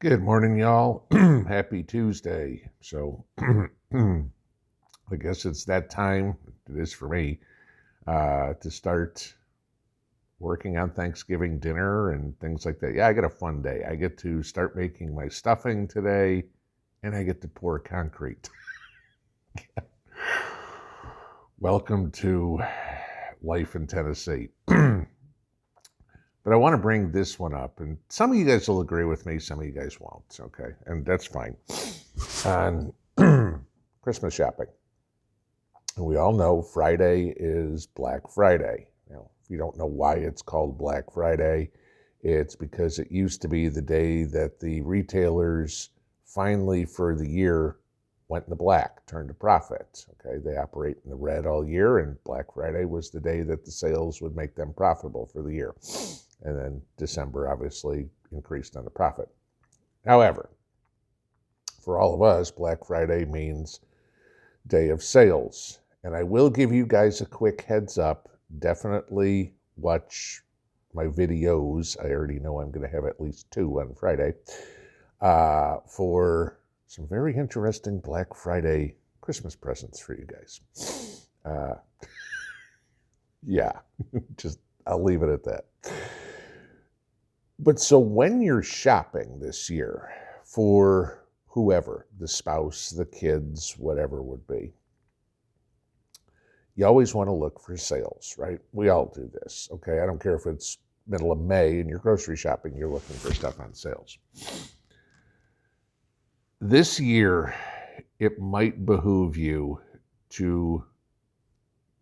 Good morning, y'all. Happy Tuesday. So, I guess it's that time, it is for me, to start working on Thanksgiving dinner and things like that. Yeah, I got a fun day. I get to start making my stuffing today, and I get to pour concrete. Welcome to life in Tennessee. But I want to bring this one up, and some of you guys will agree with me, some of you guys won't, okay? And that's fine. On Christmas shopping. And we all know Friday is Black Friday. If you don't know why it's called Black Friday, it's because it used to be the day that the retailers finally for the year went into black, turned a profit. Okay, they operate in the red all year, and Black Friday was the day that the sales would make them profitable for the year. And then December obviously increased on the profit. However, for all of us, Black Friday means day of sales. And I will give you guys a quick heads up. Definitely watch my videos. I already know I'm going to have at least 2 on Friday for some very interesting Black Friday Christmas presents for you guys. Yeah, just I'll leave it at that. But so when you're shopping this year for whoever, the spouse, the kids, whatever it would be, you always want to look for sales, right? We all do this, okay? I don't care if it's middle of May and you're grocery shopping, you're looking for stuff on sales. This year, it might behoove you to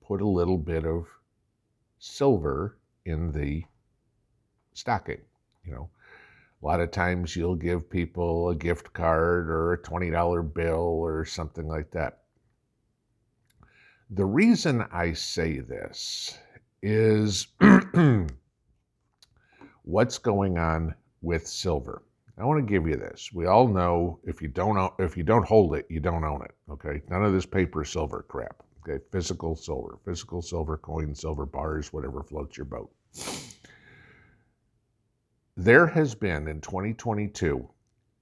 put a little bit of silver in the stocking. A lot of times you'll give people a gift card or a $20 bill or something like that. The reason I say this is what's going on with silver. I want to give you this. We all know if you don't hold it, you don't own it. Okay, none of this paper silver crap. Okay, physical silver coins, silver bars, whatever floats your boat. There has been in 2022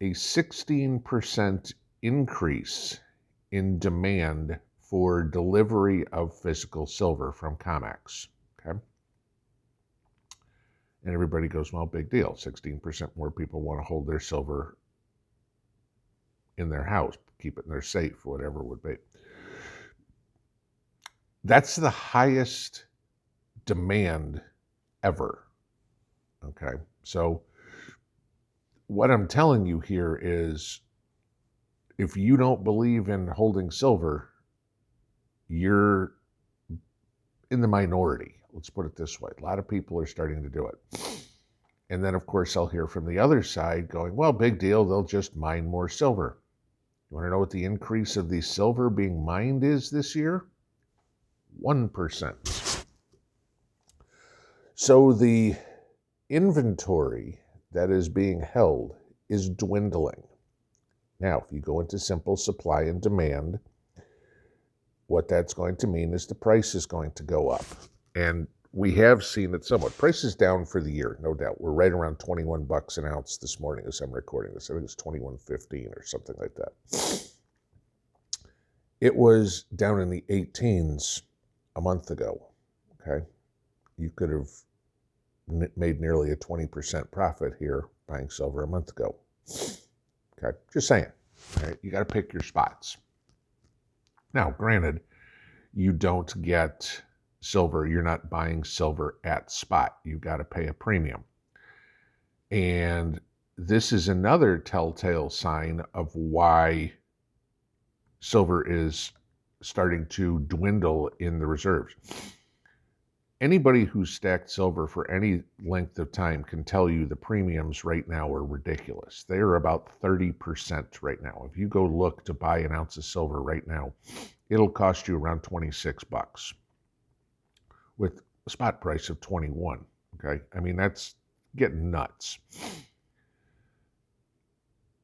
a 16% increase in demand for delivery of physical silver from COMEX. Okay. And everybody goes, well, big deal. 16% more people want to hold their silver in their house, keep it in their safe, whatever it would be. That's the highest demand ever. Okay. So what I'm telling you here is if you don't believe in holding silver, you're in the minority. Let's put it this way. A lot of people are starting to do it. And then, of course, I'll hear from the other side going, well, big deal. They'll just mine more silver. You want to know what the increase of the silver being mined is this year? 1%. So the inventory that is being held is dwindling. Now, if you go into simple supply and demand, what that's going to mean is the price is going to go up. And we have seen it somewhat. Price is down for the year, no doubt. We're right around $21 an ounce this morning as I'm recording this. I think it's $21.15 or something like that. It was down in the 18s a month ago, okay? You could have made nearly a 20% profit here buying silver a month ago. Okay, just saying. All right, you got to pick your spots. Now, granted, you don't get silver. You're not buying silver at spot. You've got to pay a premium. And this is another telltale sign of why silver is starting to dwindle in the reserves. Anybody who's stacked silver for any length of time can tell you the premiums right now are ridiculous. They are about 30% right now. If you go look to buy an ounce of silver right now, it'll cost you around $26 with a spot price of 21. Okay, I mean, that's getting nuts.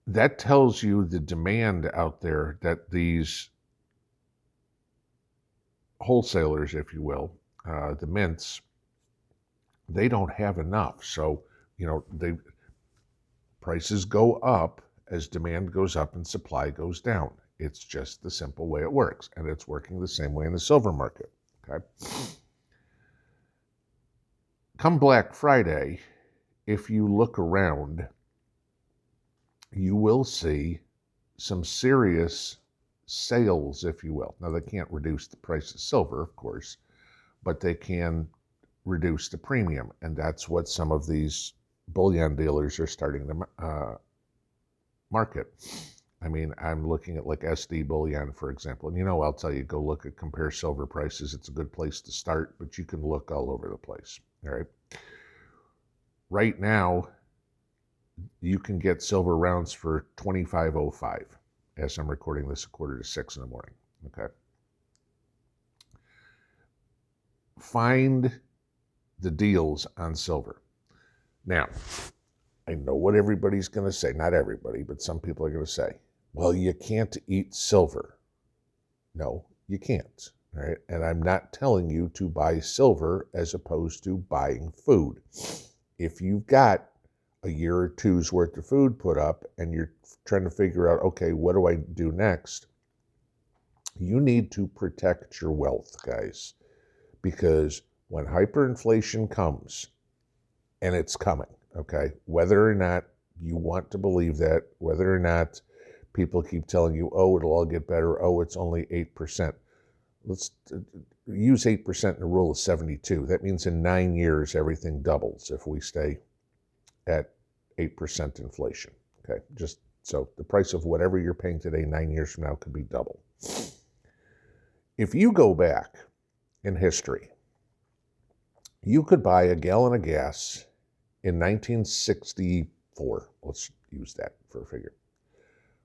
That tells you the demand out there that these wholesalers, if you will, the mints, they don't have enough. So, Prices go up as demand goes up and supply goes down. It's just the simple way it works, and it's working the same way in the silver market, okay? Come Black Friday, if you look around, you will see some serious sales, if you will. Now, they can't reduce the price of silver, of course, but they can reduce the premium, and that's what some of these bullion dealers are starting to market. I mean, I'm looking at like SD bullion, for example, and I'll tell you, go look at compare silver prices. It's a good place to start, but you can look all over the place, all right? Right now, you can get silver rounds for $25.05 as I'm recording this at 5:45 in the morning, okay? Find the deals on silver. Now, I know what everybody's going to say. Not everybody, but some people are going to say, well, you can't eat silver. No, you can't, all right? And I'm not telling you to buy silver as opposed to buying food. If you've got a year or two's worth of food put up and you're trying to figure out, okay, what do I do next? You need to protect your wealth, guys, because when hyperinflation comes, and it's coming, okay, whether or not you want to believe that, whether or not people keep telling you, oh, it'll all get better, oh, it's only 8%. Let's use 8% in a rule of 72. That means in 9 years, everything doubles if we stay at 8% inflation, okay? Just so the price of whatever you're paying today 9 years from now could be double. If you go back in history, you could buy a gallon of gas in 1964, let's use that for a figure,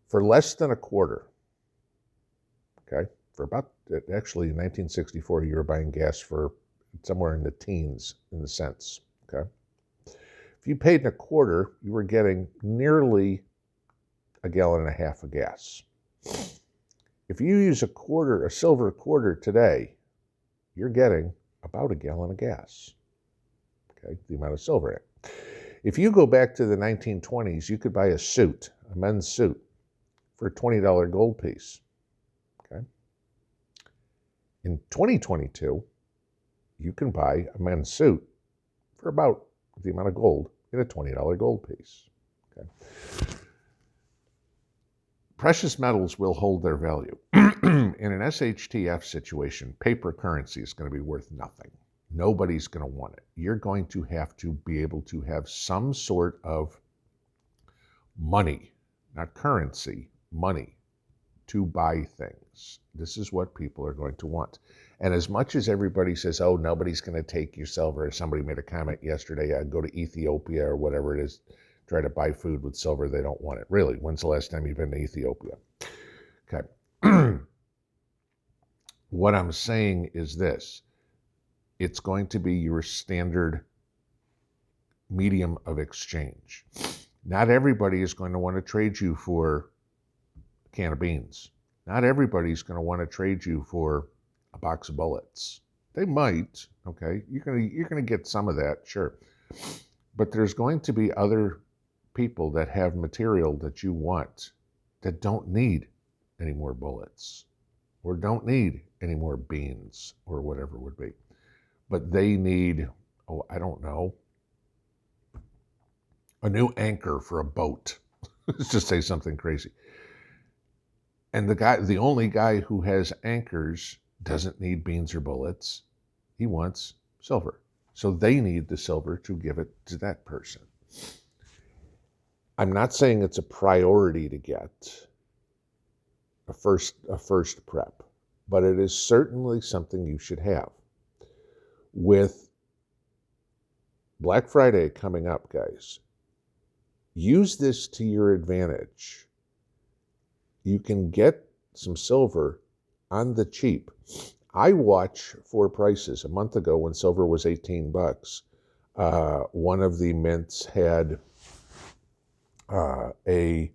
for less than a quarter, okay? For about, actually in 1964, you were buying gas for somewhere in the teens in the cents, okay? If you paid a quarter, you were getting nearly a gallon and a half of gas. If you use a silver quarter today, you're getting about a gallon of gas, okay, the amount of silver in it. If you go back to the 1920s, you could buy a suit, a men's suit, for a $20 gold piece, okay? In 2022, you can buy a men's suit for about the amount of gold in a $20 gold piece, okay? Precious metals will hold their value. In an SHTF situation, paper currency is going to be worth nothing. Nobody's going to want it. You're going to have to be able to have some sort of money, not currency, money, to buy things. This is what people are going to want. And as much as everybody says, oh, nobody's going to take your silver, somebody made a comment yesterday, I'd go to Ethiopia or whatever it is, try to buy food with silver, they don't want it. Really, when's the last time you've been to Ethiopia? Okay. What I'm saying is this. It's going to be your standard medium of exchange. Not everybody is going to want to trade you for a can of beans. Not everybody's going to want to trade you for a box of bullets. They might, okay? You're going to get some of that, sure. But there's going to be other people that have material that you want that don't need any more bullets or don't need any more beans or whatever it would be. But they need, oh, I don't know, a new anchor for a boat. Let's just say something crazy. And the only guy who has anchors doesn't need beans or bullets. He wants silver. So they need the silver to give it to that person. I'm not saying it's a priority to get a first prep, but it is certainly something you should have. With Black Friday coming up, guys, use this to your advantage. You can get some silver on the cheap. I watch for prices. A month ago when silver was $18, one of the mints had a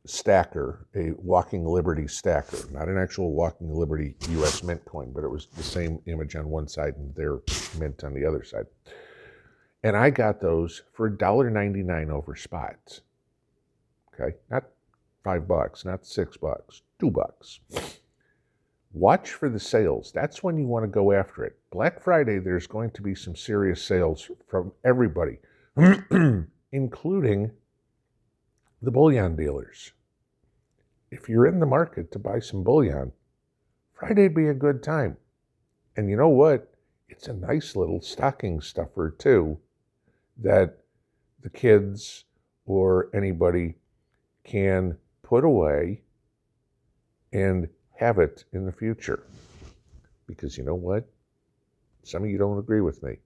stacker, a Walking Liberty stacker, not an actual Walking Liberty U.S. mint coin, but it was the same image on one side and their mint on the other side. And I got those for $1.99 over spot. okay? Not $5, not $6, $2. Watch for the sales. That's when you want to go after it. Black Friday, there's going to be some serious sales from everybody, including the bullion dealers. If you're in the market to buy some bullion, Friday'd be a good time. And you know what? It's a nice little stocking stuffer, too, that the kids or anybody can put away and have it in the future. Because you know what? Some of you don't agree with me,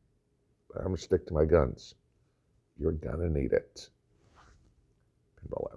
but I'm going to stick to my guns. You're going to need it. Pinball